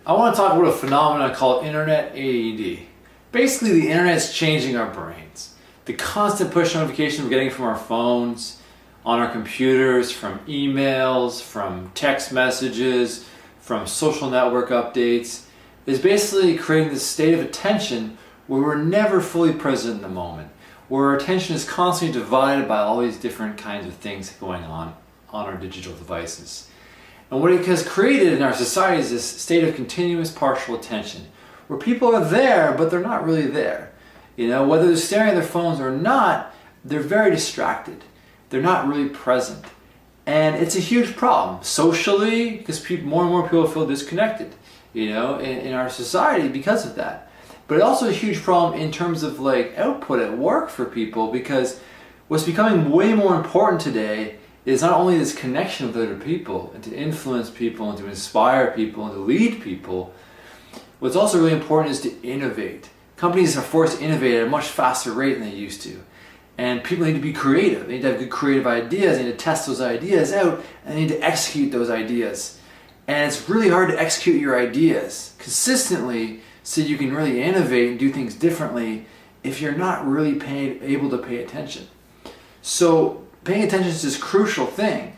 I want to talk about a phenomenon called internet A.D.D. Basically, the internet is changing our brains. The constant push notifications we're getting from our phones, on our computers, from emails, from text messages, from social network updates, is basically creating this state of attention where we're never fully present in the moment, where our attention is constantly divided by all these different kinds of things going on our digital devices. And what it has created in our society is this state of continuous partial attention, where people are there, but they're not really there. You know, whether they're staring at their phones or not, they're very distracted. They're not really present. And it's a huge problem socially, because more and more people feel disconnected, you know, in our society because of that. But also a huge problem in terms of like output at work for people, because what's becoming way more important today is not only this connection with other people and to influence people and to inspire people and to lead people. What's also really important is to innovate. Companies are forced to innovate at a much faster rate than they used to. And people need to be creative. They need to have good creative ideas. They need to test those ideas out, and they need to execute those ideas. And it's really hard to execute your ideas consistently so you can really innovate and do things differently if you're not really able to pay attention. So paying attention is this crucial thing.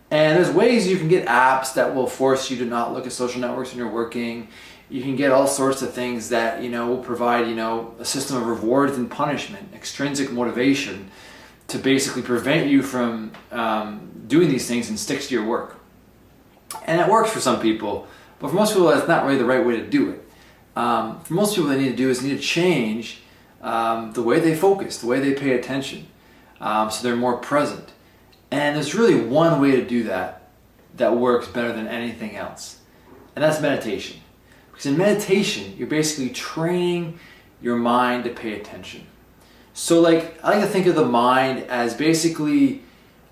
And there's ways you can get apps that will force you to not look at social networks when you're working. You can get all sorts of things that, you know, will provide, you know, a system of rewards and punishment, extrinsic motivation to basically prevent you from doing these things and stick to your work. And it works for some people, but for most people that's not really the right way to do it. For most people, they need to do is need to change the way they focus, the way they pay attention, so they're more present. And there's really one way to do that that works better than anything else, and that's meditation. Because in meditation, you're basically training your mind to pay attention. So like, I like to think of the mind as basically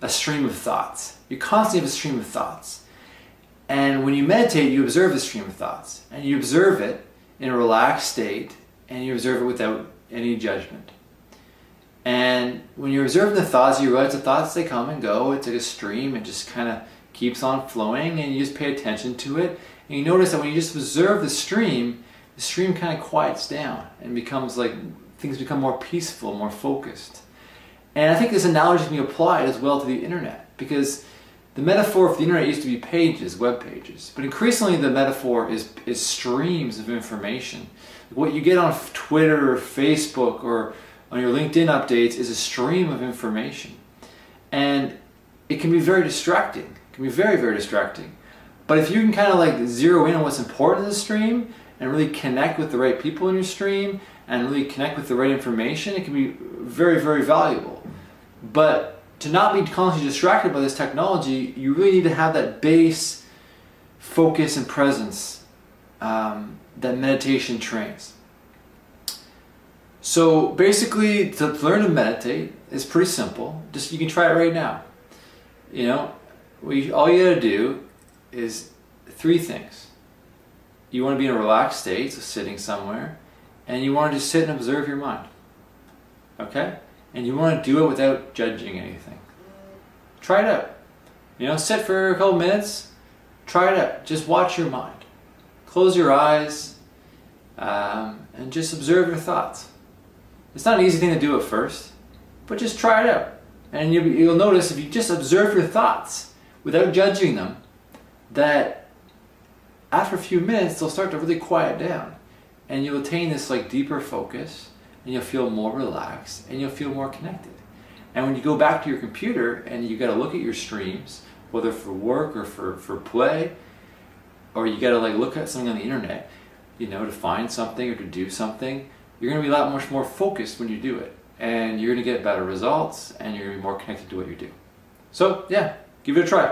a stream of thoughts. You constantly have a stream of thoughts. And when you meditate, you observe the stream of thoughts. And you observe it in a relaxed state, and you observe it without any judgment. And when you're observing the thoughts, you realize the thoughts, they come and go. It's like a stream. It just kind of keeps on flowing, and you just pay attention to it. And you notice that when you just observe the stream kind of quiets down and becomes like, things become more peaceful, more focused. And I think this analogy can be applied as well to the internet, because the metaphor for the internet used to be pages, web pages, but increasingly the metaphor is streams of information. What you get on Twitter or Facebook or on your LinkedIn updates is a stream of information. And it can be very distracting. It can be very, very distracting. But if you can kind of like zero in on what's important in the stream and really connect with the right people in your stream and really connect with the right information, it can be very, very valuable. But to not be constantly distracted by this technology, you really need to have that base focus and presence that meditation trains. So basically, to learn to meditate is pretty simple. Just you can try it right now. You know, all you gotta do is 3 things. You want to be in a relaxed state, so sitting somewhere, and you want to just sit and observe your mind. Okay? And you want to do it without judging anything. Try it out. You know, sit for a couple minutes, try it out. Just watch your mind. Close your eyes, and just observe your thoughts. It's not an easy thing to do at first, but just try it out. And you'll notice if you just observe your thoughts without judging them, that after a few minutes they'll start to really quiet down, and you'll attain this like deeper focus, and you'll feel more relaxed, and you'll feel more connected. And when you go back to your computer and you got to look at your streams, whether for work or for play, or you got to like look at something on the internet, you know, to find something or to do something, you're going to be a lot much more focused when you do it, and you're going to get better results, and you're going to be more connected to what you do. So yeah, give it a try.